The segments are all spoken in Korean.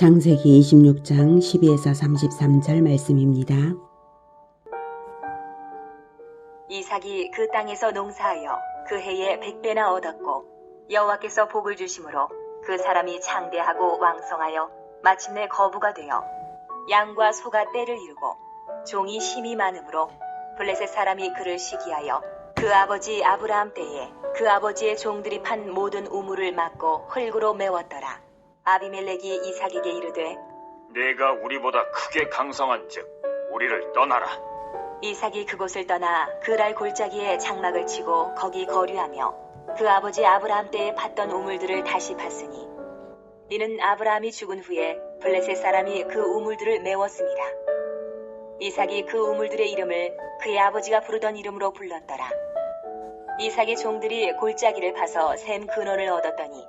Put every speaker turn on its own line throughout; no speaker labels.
창세기 26장 12에서 33절 말씀입니다.
이삭이 그 땅에서 농사하여 그 해에 100배나 얻었고 여호와께서 복을 주심으로 그 사람이 창대하고 왕성하여 마침내 거부가 되어 양과 소가 떼를 이루고 종이 힘이 많으므로 블레셋 사람이 그를 시기하여 그 아버지 아브라함 때에 그 아버지의 종들이 판 모든 우물을 막고 흙으로 메웠더라. 아비멜렉이 이삭에게 이르되
네가 우리보다 크게 강성한즉 우리를 떠나라.
이삭이 그곳을 떠나 그랄 골짜기에 장막을 치고 거기 거류하며 그 아버지 아브라함 때에 팠던 우물들을 다시 팠으니 이는 아브라함이 죽은 후에 블레셋 사람이 그 우물들을 메웠습니다. 이삭이 그 우물들의 이름을 그의 아버지가 부르던 이름으로 불렀더라. 이삭의 종들이 골짜기를 파서 샘 근원을 얻었더니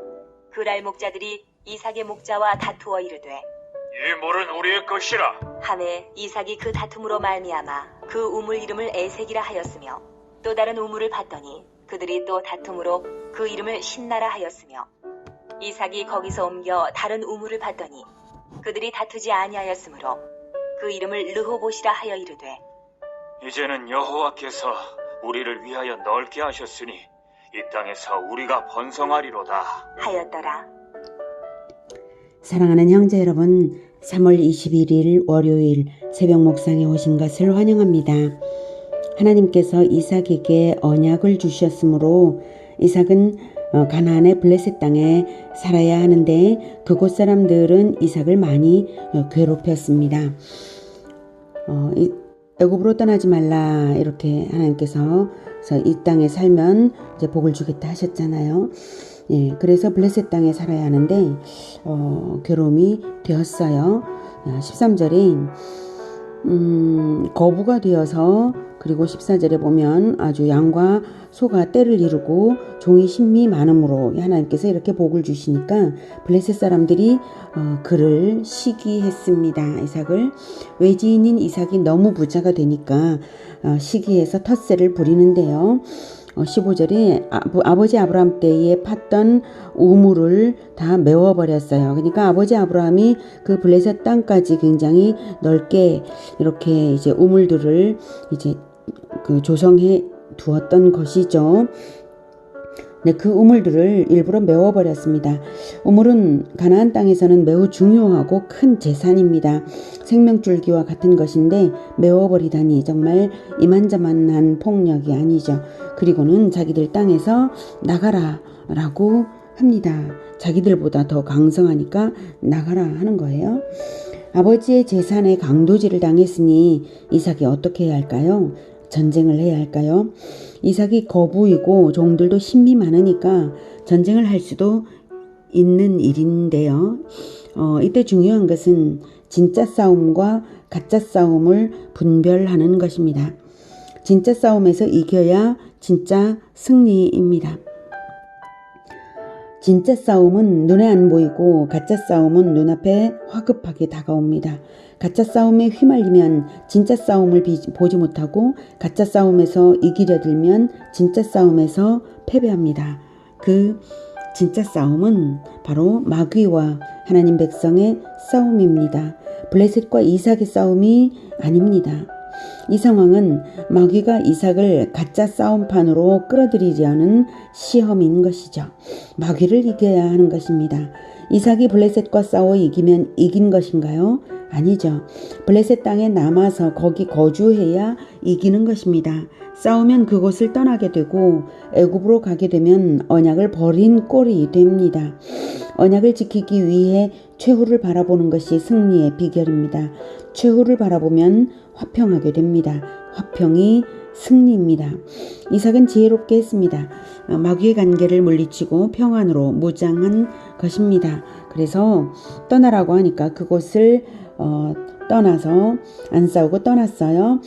그랄 목자들이 이삭의 목자와 다투어 이르되
이 물은 우리의 것이라.
하매 이삭이 그 다툼으로 말미암아 그 우물 이름을 에색이라 하였으며 또 다른 우물을 봤더니 그들이 또 다툼으로 그 이름을 신나라 하였으며 이삭이 거기서 옮겨 다른 우물을 봤더니 그들이 다투지 아니하였으므로 그 이름을 르호봇이라 하여 이르되
이제는 여호와께서 우리를 위하여 넓게 하셨으니 이 땅에서 우리가 번성하리로다
하였더라.
사랑하는 형제 여러분, 3월 21일 월요일 새벽 목상에 오신 것을 환영합니다. 하나님께서 이삭에게 언약을 주셨으므로 이삭은 가나안의 블레셋 땅에 살아야 하는데 그곳 사람들은 이삭을 많이 괴롭혔습니다. 애굽으로 떠나지 말라 이렇게 하나님께서 이 땅에 살면 이제 복을 주겠다 하셨잖아요. 예, 그래서 블레셋 땅에 살아야 하는데 괴로움이 되었어요. 13절에 거부가 되어서 그리고 14절에 보면 아주 양과 소가 떼를 이루고 종이 힘이 많으므로 하나님께서 이렇게 복을 주시니까 블레셋 사람들이 그를 시기했습니다. 이삭을 외지인인 이삭이 너무 부자가 되니까 시기해서 텃세를 부리는데요. 15절에 아버지 아브라함 때에 팠던 우물을 다 메워버렸어요. 그러니까 아버지 아브라함이 그 블레셋 땅까지 굉장히 넓게 이렇게 이제 우물들을 이제 조성해 두었던 것이죠. 네, 그 우물들을 일부러 메워버렸습니다. 우물은 가나안 땅에서는 매우 중요하고 큰 재산입니다. 생명줄기와 같은 것인데 메워버리다니 정말 이만저만한 폭력이 아니죠. 그리고는 자기들 땅에서 나가라 라고 합니다. 자기들보다 더 강성하니까 나가라 하는 거예요. 아버지의 재산에 강도질을 당했으니 이삭이 어떻게 해야 할까요? 전쟁을 해야 할까요? 이삭이 거부이고 종들도 힘이 많으니까 전쟁을 할 수도 있는 일인데요. 이때 중요한 것은 진짜 싸움과 가짜 싸움을 분별하는 것입니다. 진짜 싸움에서 이겨야 진짜 승리입니다. 진짜 싸움은 눈에 안 보이고 가짜 싸움은 눈앞에 화급하게 다가옵니다. 가짜 싸움에 휘말리면 진짜 싸움을 보지 못하고 가짜 싸움에서 이기려 들면 진짜 싸움에서 패배합니다. 그 진짜 싸움은 바로 마귀와 하나님 백성의 싸움입니다. 블레셋과 이삭의 싸움이 아닙니다. 이 상황은 마귀가 이삭을 가짜 싸움판으로 끌어들이려는 시험인 것이죠. 마귀를 이겨야 하는 것입니다. 이삭이 블레셋과 싸워 이기면 이긴 것인가요? 아니죠. 블레셋 땅에 남아서 거기 거주해야 이기는 것입니다. 싸우면 그곳을 떠나게 되고 애굽으로 가게 되면 언약을 버린 꼴이 됩니다. 언약을 지키기 위해 최후를 바라보는 것이 승리의 비결입니다. 최후를 바라보면 화평하게 됩니다. 화평이 승리입니다. 이삭은 지혜롭게 했습니다. 마귀의 관계를 물리치고 평안으로 무장한 것입니다. 그래서 떠나라고 하니까 그곳을 떠나서 안 싸우고 떠났어요.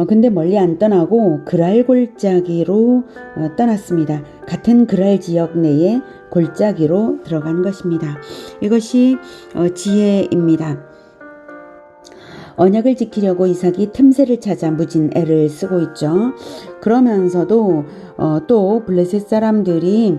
근데 멀리 안 떠나고 그랄 골짜기로 떠났습니다. 같은 그랄 지역 내에 골짜기로 들어간 것입니다. 이것이 지혜입니다. 언약을 지키려고 이삭이 틈새를 찾아 무진 애를 쓰고 있죠. 그러면서도 또 블레셋 사람들이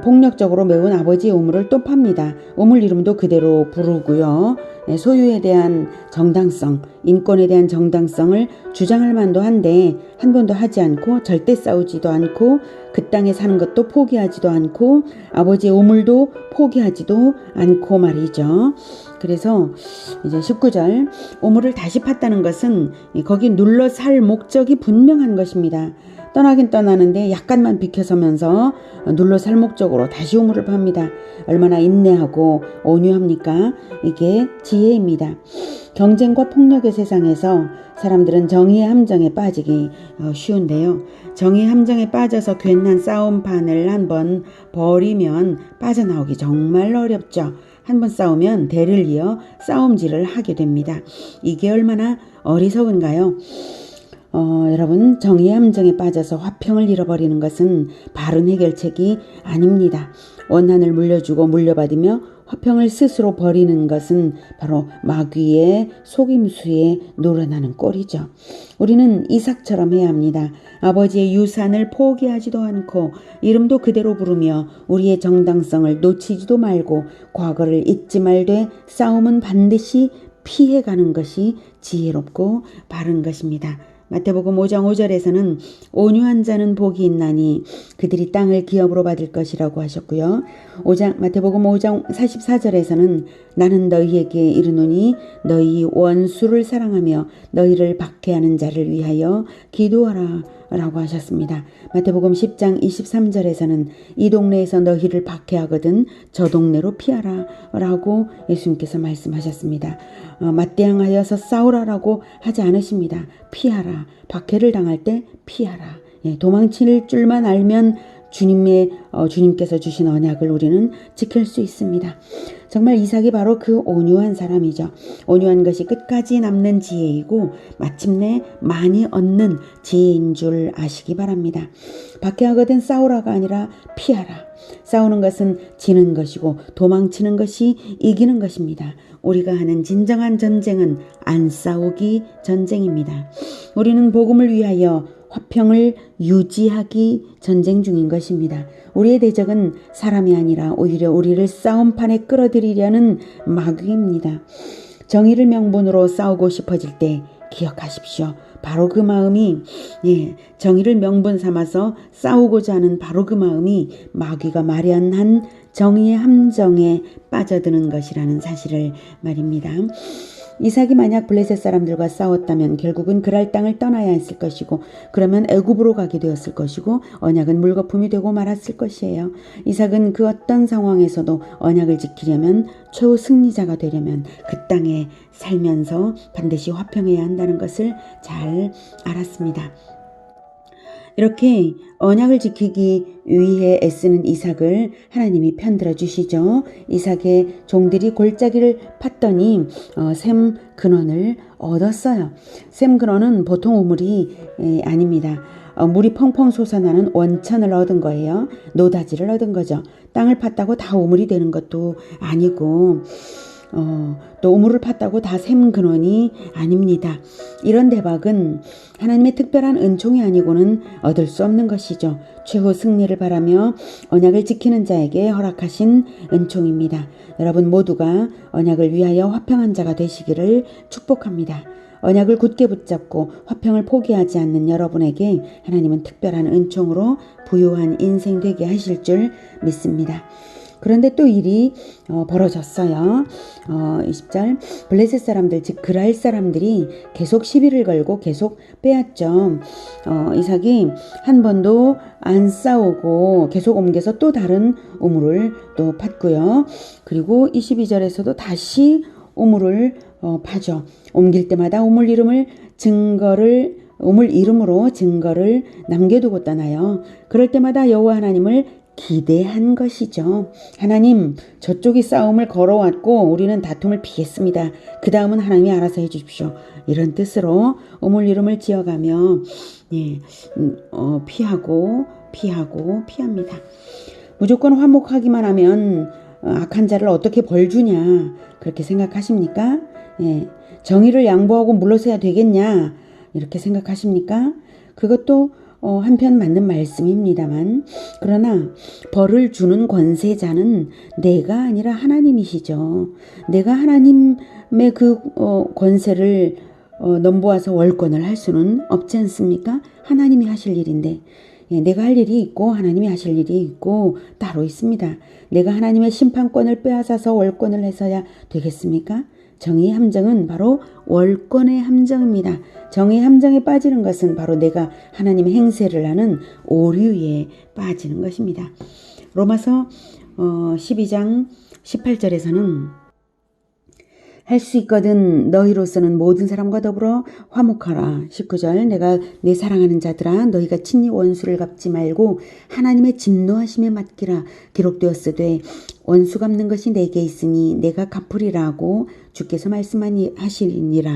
폭력적으로 메운 아버지의 우물을 또 팝니다. 우물 이름도 그대로 부르고요. 소유에 대한 정당성, 인권에 대한 정당성을 주장할 만도 한데 한 번도 하지 않고 절대 싸우지도 않고 그 땅에 사는 것도 포기하지도 않고 아버지의 우물도 포기하지도 않고 말이죠. 그래서 이제 19절 우물을 다시 팠다는 것은 거기 눌러 살 목적이 분명한 것입니다. 떠나긴 떠나는데 약간만 비켜서면서 눌러 살 목적으로 다시 우물을 팝니다. 얼마나 인내하고 온유합니까? 이게 지혜입니다. 경쟁과 폭력의 세상에서 사람들은 정의의 함정에 빠지기 쉬운데요. 정의의 함정에 빠져서 괜한 싸움판을 한번 벌이면 빠져나오기 정말 어렵죠. 한번 싸우면 대를 이어 싸움질을 하게 됩니다. 이게 얼마나 어리석은가요? 여러분, 정의의 함정에 빠져서 화평을 잃어버리는 것은 바른 해결책이 아닙니다. 원한을 물려주고 물려받으며 화평을 스스로 버리는 것은 바로 마귀의 속임수에 놀아나는 꼴이죠. 우리는 이삭처럼 해야 합니다. 아버지의 유산을 포기하지도 않고 이름도 그대로 부르며 우리의 정당성을 놓치지도 말고 과거를 잊지 말되 싸움은 반드시 피해가는 것이 지혜롭고 바른 것입니다. 마태복음 5장 5절에서는 온유한 자는 복이 있나니 그들이 땅을 기업으로 받을 것이라고 하셨고요. 마태복음 5장 44절에서는 나는 너희에게 이르노니 너희 원수를 사랑하며 너희를 박해하는 자를 위하여 기도하라 라고 하셨습니다. 마태복음 10장 23절에서는 이 동네에서 너희를 박해하거든 저 동네로 피하라 라고 예수님께서 말씀하셨습니다. 맞대항하여서 싸우라라고 하지 않으십니다. 피하라. 박해를 당할 때 피하라. 도망칠 줄만 알면 주님께서 주신 언약을 우리는 지킬 수 있습니다. 정말 이삭이 바로 그 온유한 사람이죠. 온유한 것이 끝까지 남는 지혜이고 마침내 많이 얻는 지혜인 줄 아시기 바랍니다. 박해하거든 싸우라가 아니라 피하라. 싸우는 것은 지는 것이고 도망치는 것이 이기는 것입니다. 우리가 하는 진정한 전쟁은 안 싸우기 전쟁입니다. 우리는 복음을 위하여 화평을 유지하기 전쟁 중인 것입니다. 우리의 대적은 사람이 아니라 오히려 우리를 싸움판에 끌어들이려는 마귀입니다. 정의를 명분으로 싸우고 싶어질 때 기억하십시오. 바로 그 마음이 정의를 명분 삼아서 싸우고자 하는 바로 그 마음이 마귀가 마련한 정의의 함정에 빠져드는 것이라는 사실을 말입니다. 이삭이 만약 블레셋 사람들과 싸웠다면 결국은 그랄 땅을 떠나야 했을 것이고 그러면 애굽으로 가게 되었을 것이고 언약은 물거품이 되고 말았을 것이에요. 이삭은 그 어떤 상황에서도 언약을 지키려면 최후 승리자가 되려면 그 땅에 살면서 반드시 화평해야 한다는 것을 잘 알았습니다. 이렇게 언약을 지키기 위해 애쓰는 이삭을 하나님이 편들어 주시죠. 이삭의 종들이 골짜기를 팠더니 샘 근원을 얻었어요. 샘 근원은 보통 우물이 아닙니다. 물이 펑펑 솟아나는 원천을 얻은 거예요. 노다지를 얻은 거죠. 땅을 팠다고 다 우물이 되는 것도 아니고 또 우물을 팠다고 다 샘 근원이 아닙니다. 이런 대박은 하나님의 특별한 은총이 아니고는 얻을 수 없는 것이죠. 최후 승리를 바라며 언약을 지키는 자에게 허락하신 은총입니다. 여러분 모두가 언약을 위하여 화평한 자가 되시기를 축복합니다. 언약을 굳게 붙잡고 화평을 포기하지 않는 여러분에게 하나님은 특별한 은총으로 부유한 인생 되게 하실 줄 믿습니다. 그런데 또 일이 벌어졌어요. 20절 블레셋 사람들 즉 그랄 사람들이 계속 시비를 걸고 계속 빼앗죠. 이삭이 한 번도 안 싸우고 계속 옮겨서 또 다른 우물을 또 팠고요. 그리고 22절에서도 다시 우물을 파죠. 옮길 때마다 우물 이름으로 증거를 남겨두고 떠나요. 그럴 때마다 여호와 하나님을 기대한 것이죠. 하나님, 저쪽이 싸움을 걸어왔고 우리는 다툼을 피했습니다. 그 다음은 하나님이 알아서 해주십시오. 이런 뜻으로 우물 이름을 지어가며 피합니다. 무조건 화목하기만 하면 악한 자를 어떻게 벌주냐 그렇게 생각하십니까? 정의를 양보하고 물러서야 되겠냐 이렇게 생각하십니까? 그것도 한편 맞는 말씀입니다만, 그러나 벌을 주는 권세자는 내가 아니라 하나님이시죠. 내가 하나님의 그 권세를 넘보아서 월권을 할 수는 없지 않습니까? 하나님이 하실 일인데, 내가 할 일이 있고 하나님이 하실 일이 있고 따로 있습니다. 내가 하나님의 심판권을 빼앗아서 월권을 해서야 되겠습니까? 정의의 함정은 바로 월권의 함정입니다. 정의의 함정에 빠지는 것은 바로 내가 하나님의 행세를 하는 오류에 빠지는 것입니다. 로마서 12장 18절에서는 할 수 있거든 너희로서는 모든 사람과 더불어 화목하라. 19절 내가 내 사랑하는 자들아 너희가 친히 원수를 갚지 말고 하나님의 진노하심에 맡기라. 기록되었으되 원수 갚는 것이 내게 있으니 내가 갚으리라고 주께서 말씀하시니라.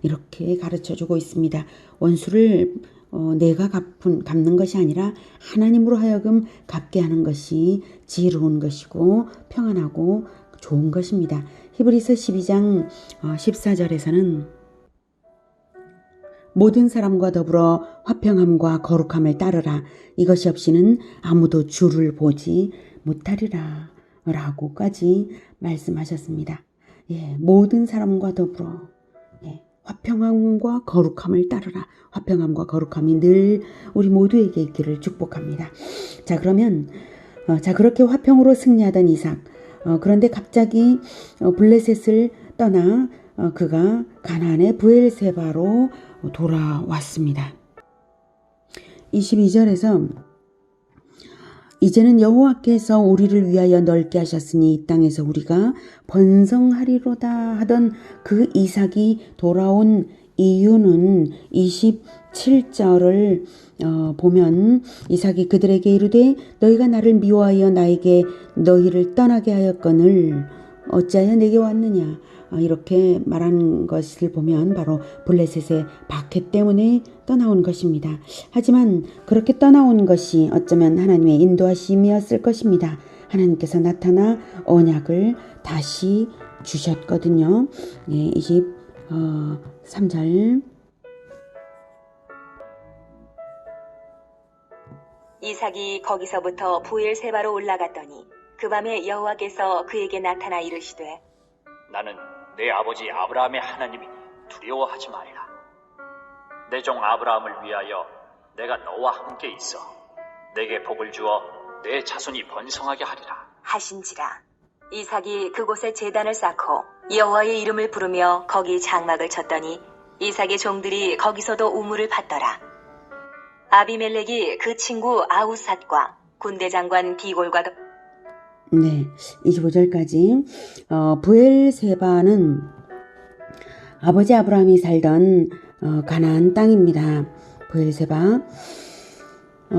이렇게 가르쳐주고 있습니다. 원수를 내가 갚는 것이 아니라 하나님으로 하여금 갚게 하는 것이 지혜로운 것이고 평안하고 좋은 것입니다. 히브리서 12장 14절에서는 모든 사람과 더불어 화평함과 거룩함을 따르라. 이것이 없이는 아무도 주를 보지 못하리라 라고까지 말씀하셨습니다. 모든 사람과 더불어 화평함과 거룩함을 따르라. 화평함과 거룩함이 늘 우리 모두에게 있기를 축복합니다. 자, 그러면 그렇게 화평으로 승리하던 이삭, 그런데 갑자기 블레셋을 떠나 그가 가나안의 브엘세바로 돌아왔습니다. 22절에서 이제는 여호와께서 우리를 위하여 넓게 하셨으니 이 땅에서 우리가 번성하리로다 하던 그 이삭이 돌아온 이유는 27절을 보면 이삭이 그들에게 이르되 너희가 나를 미워하여 나에게 너희를 떠나게 하였거늘 어찌하여 내게 왔느냐 이렇게 말한 것을 보면 바로 블레셋의 박해 때문에 떠나온 것입니다. 하지만 그렇게 떠나온 것이 어쩌면 하나님의 인도하심이었을 것입니다. 하나님께서 나타나 언약을 다시 주셨거든요. 23절
이삭이 거기서부터 부엘세바로 올라갔더니 그 밤에 여호와께서 그에게 나타나 이르시되
나는 내 아버지 아브라함의 하나님이니 두려워하지 말라. 내 종 아브라함을 위하여 내가 너와 함께 있어 내게 복을 주어 내 자손이 번성하게 하리라
하신지라. 이삭이 그곳에 제단을 쌓고 여호와의 이름을 부르며 거기 장막을 쳤더니 이삭의 종들이 거기서도 우물을 팠더라. 아비멜렉이 그 친구 아우삿과 군대 장관 비골과
25절까지 브엘세바는 아버지 아브라함이 살던 가나안 땅입니다. 브엘세바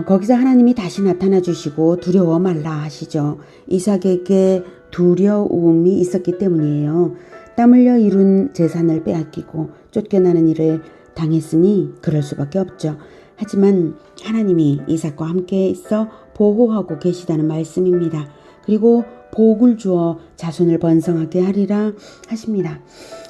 거기서 하나님이 다시 나타나 주시고 두려워 말라 하시죠. 이삭에게 두려움이 있었기 때문이에요. 땀 흘려 이룬 재산을 빼앗기고 쫓겨나는 일을 당했으니 그럴 수밖에 없죠. 하지만 하나님이 이삭과 함께 있어 보호하고 계시다는 말씀입니다. 그리고 복을 주어 자손을 번성하게 하리라 하십니다.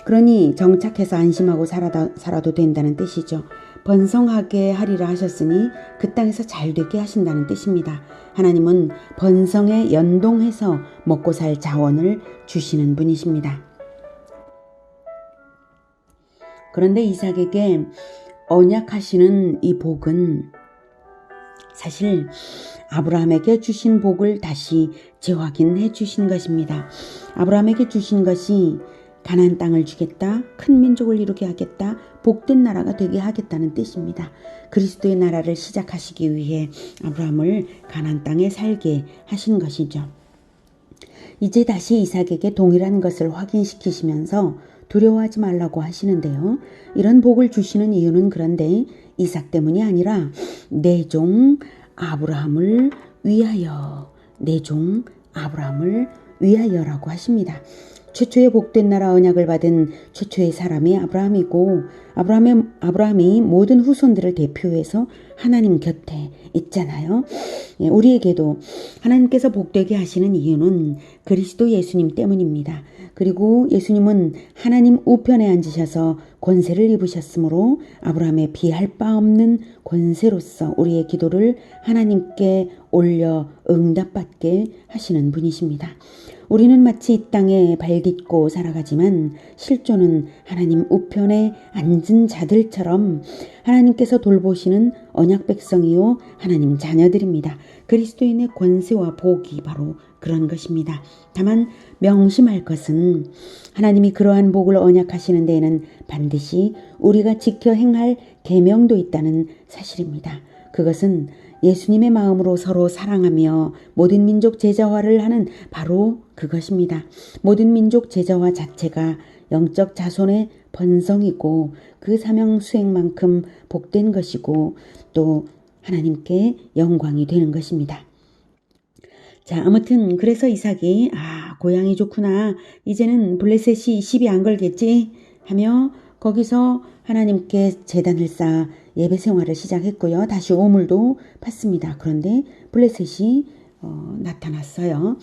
그러니 정착해서 안심하고 살아도 된다는 뜻이죠. 번성하게 하리라 하셨으니 그 땅에서 잘 되게 하신다는 뜻입니다. 하나님은 번성에 연동해서 먹고 살 자원을 주시는 분이십니다. 그런데 이삭에게 언약하시는 이 복은 사실 아브라함에게 주신 복을 다시 재확인해 주신 것입니다. 아브라함에게 주신 것이 가나안 땅을 주겠다, 큰 민족을 이루게 하겠다, 복된 나라가 되게 하겠다는 뜻입니다. 그리스도의 나라를 시작하시기 위해 아브라함을 가나안 땅에 살게 하신 것이죠. 이제 다시 이삭에게 동일한 것을 확인시키시면서 두려워하지 말라고 하시는데요. 이런 복을 주시는 이유는 그런데 이삭 때문이 아니라 내 종 아브라함을 위하여, 내 종 아브라함을 위하여라고 하십니다. 최초의 복된 나라 언약을 받은 최초의 사람이 아브라함이고 아브라함이 모든 후손들을 대표해서 하나님 곁에 있잖아요. 우리에게도 하나님께서 복되게 하시는 이유는 그리스도 예수님 때문입니다. 그리고 예수님은 하나님 우편에 앉으셔서 권세를 입으셨으므로 아브라함의 비할 바 없는 권세로서 우리의 기도를 하나님께 올려 응답받게 하시는 분이십니다. 우리는 마치 이 땅에 발딛고 살아가지만 실존은 하나님 우편에 앉은 자들처럼 하나님께서 돌보시는 언약 백성이요 하나님 자녀들입니다. 그리스도인의 권세와 복이 바로 그런 것입니다. 다만 명심할 것은 하나님이 그러한 복을 언약하시는 데에는 반드시 우리가 지켜 행할 계명도 있다는 사실입니다. 그것은 예수님의 마음으로 서로 사랑하며 모든 민족 제자화를 하는 바로 그것입니다. 모든 민족 제자화 자체가 영적 자손의 번성이고 그 사명 수행만큼 복된 것이고 또 하나님께 영광이 되는 것입니다. 자, 아무튼 그래서 이삭이 고향이 좋구나. 이제는 블레셋이 시비 안 걸겠지 하며 거기서 하나님께 제단을 쌓아 예배 생활을 시작했고요. 다시 우물도 팠습니다. 그런데 블레셋이 나타났어요.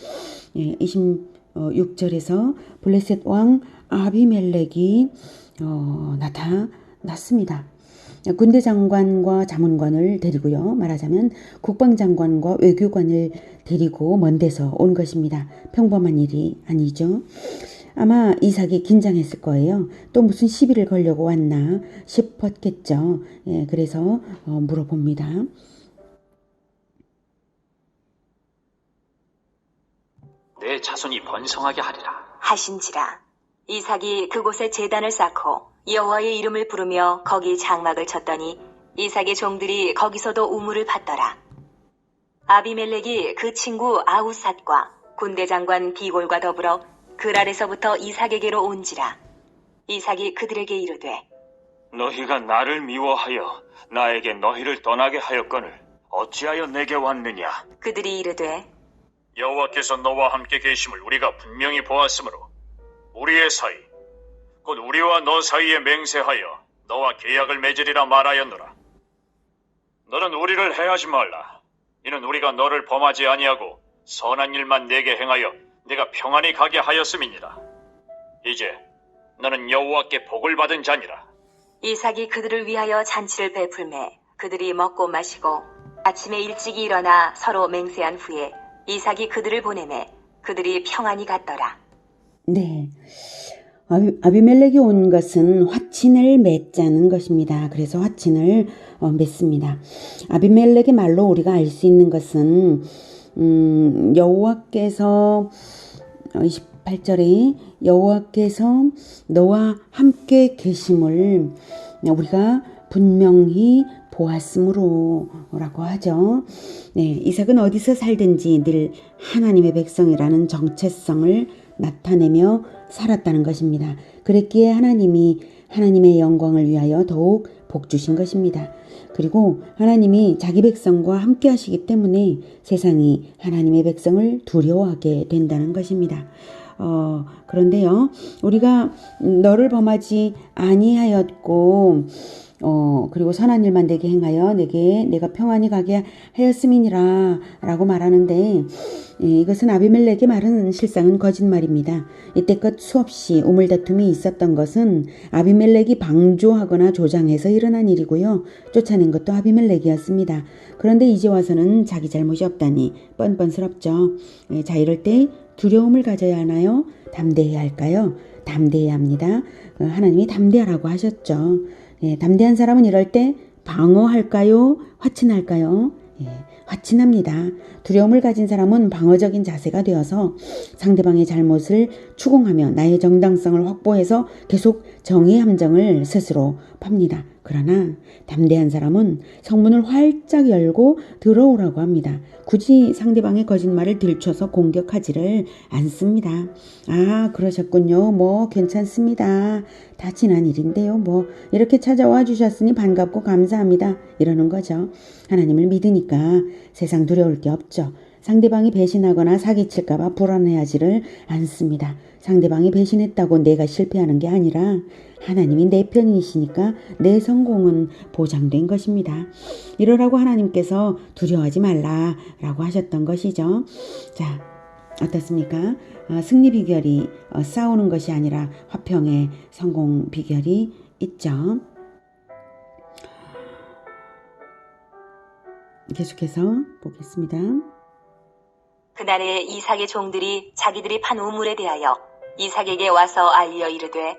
26절에서 블레셋 왕 아비멜렉이 나타났습니다. 군대 장관과 자문관을 데리고요. 말하자면 국방장관과 외교관을 데리고 먼 데서 온 것입니다. 평범한 일이 아니죠. 아마 이삭이 긴장했을 거예요. 또 무슨 시비를 걸려고 왔나 싶었겠죠. 그래서 물어봅니다.
내 자손이 번성하게 하리라.
하신지라. 이삭이 그곳에 제단을 쌓고 여호와의 이름을 부르며 거기 장막을 쳤더니 이삭의 종들이 거기서도 우물을 팠더라. 아비멜렉이 그 친구 아우삿과 군대 장관 비골과 더불어 그랄에서부터 이삭에게로 온지라. 이삭이 그들에게 이르되
너희가 나를 미워하여 나에게 너희를 떠나게 하였거늘 어찌하여 내게 왔느냐?
그들이 이르되
여호와께서 너와 함께 계심을 우리가 분명히 보았으므로 우리의 사이 곧 우리와 너 사이에 맹세하여 너와 계약을 맺으리라 말하였노라. 너는 우리를 해하지 말라. 이는 우리가 너를 범하지 아니하고 선한 일만 내게 행하여 내가 평안히 가게 하였음이니라. 이제 너는 여호와께 복을 받은 자니라.
이삭이 그들을 위하여 잔치를 베풀매 그들이 먹고 마시고 아침에 일찍 일어나 서로 맹세한 후에 이삭이 그들을 보내매 그들이 평안히 갔더라.
네. 아비멜렉이 온 것은 화친을 맺자는 것입니다. 그래서 화친을 맺습니다. 아비멜렉의 말로 우리가 알 수 있는 것은 여호와께서 28절에 여호와께서 너와 함께 계심을 우리가 분명히 보았으므로 라고 하죠. 네, 이삭은 어디서 살든지 늘 하나님의 백성이라는 정체성을 나타내며 살았다는 것입니다. 그랬기에 하나님이 하나님의 영광을 위하여 더욱 복 주신 것입니다. 그리고 하나님이 자기 백성과 함께 하시기 때문에 세상이 하나님의 백성을 두려워하게 된다는 것입니다. 그런데요, 우리가 너를 범하지 아니하였고 그리고 선한 일만 내게 행하여 내가 평안히 가게 하였음이니라 라고 말하는데 이것은 아비멜렉의 말은 실상은 거짓말입니다. 이때껏 수없이 우물다툼이 있었던 것은 아비멜렉이 방조하거나 조장해서 일어난 일이고요. 쫓아낸 것도 아비멜렉이었습니다. 그런데 이제 와서는 자기 잘못이 없다니 뻔뻔스럽죠. 자, 이럴 때 두려움을 가져야 하나요? 담대해야 할까요? 담대해야 합니다. 하나님이 담대하라고 하셨죠. 담대한 사람은 이럴 때 방어할까요? 화친할까요? 화친합니다. 두려움을 가진 사람은 방어적인 자세가 되어서 상대방의 잘못을 추궁하며 나의 정당성을 확보해서 계속 정의의 함정을 스스로 팝니다. 그러나 담대한 사람은 성문을 활짝 열고 들어오라고 합니다. 굳이 상대방의 거짓말을 들춰서 공격하지를 않습니다. 그러셨군요. 괜찮습니다. 다 지난 일인데요. 이렇게 찾아와 주셨으니 반갑고 감사합니다. 이러는 거죠. 하나님을 믿으니까 세상 두려울 게 없죠. 상대방이 배신하거나 사기칠까봐 불안해하지를 않습니다. 상대방이 배신했다고 내가 실패하는 게 아니라 하나님이 내 편이시니까 내 성공은 보장된 것입니다. 이러라고 하나님께서 두려워하지 말라라고 하셨던 것이죠. 자, 어떻습니까? 승리 비결이 싸우는 것이 아니라 화평의 성공 비결이 있죠. 계속해서 보겠습니다.
그날에 이삭의 종들이 자기들이 판 우물에 대하여 이삭에게 와서 알려 이르되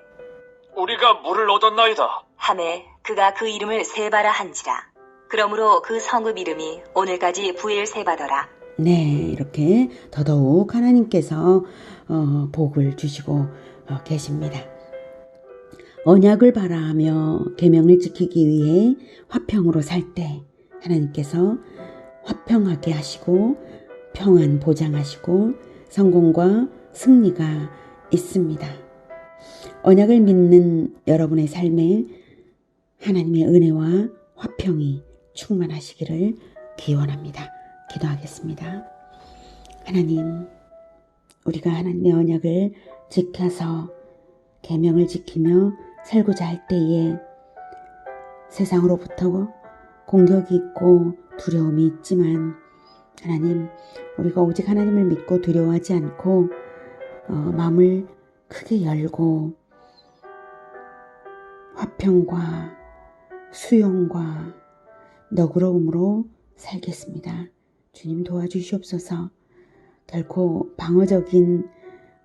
우리가 물을 얻었나이다.
하매 그가 그 이름을 세바라 한지라. 그러므로 그 성읍 이름이 오늘까지 부엘세바더라.
네, 이렇게 더더욱 하나님께서 복을 주시고 계십니다. 언약을 바라하며 계명을 지키기 위해 화평으로 살 때 하나님께서 화평하게 하시고 평안 보장하시고 성공과 승리가 있습니다. 언약을 믿는 여러분의 삶에 하나님의 은혜와 화평이 충만하시기를 기원합니다. 기도하겠습니다. 하나님, 우리가 하나님의 언약을 지켜서 계명을 지키며 살고자 할 때에 세상으로부터 공격이 있고 두려움이 있지만 하나님, 우리가 오직 하나님을 믿고 두려워하지 않고 마음을 크게 열고 화평과 수용과 너그러움으로 살겠습니다. 주님 도와주시옵소서. 결코 방어적인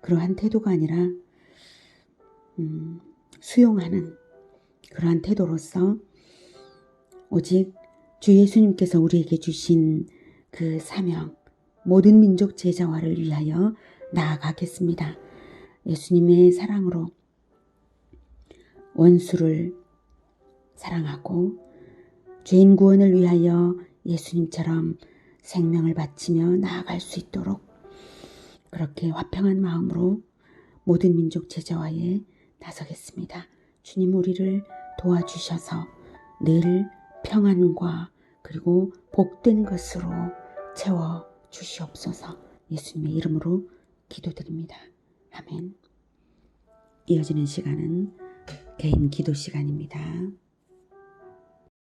그러한 태도가 아니라 수용하는 그러한 태도로서 오직 주 예수님께서 우리에게 주신 그 사명, 모든 민족 제자화를 위하여 나아가겠습니다. 예수님의 사랑으로 원수를 사랑하고 죄인 구원을 위하여 예수님처럼 생명을 바치며 나아갈 수 있도록 그렇게 화평한 마음으로 모든 민족 제자화에 나서겠습니다. 주님 우리를 도와주셔서 늘 평안과 그리고 복된 것으로 채워 주시옵소서. 예수님의 이름으로 기도드립니다. 아멘. 이어지는 시간은 개인 기도 시간입니다.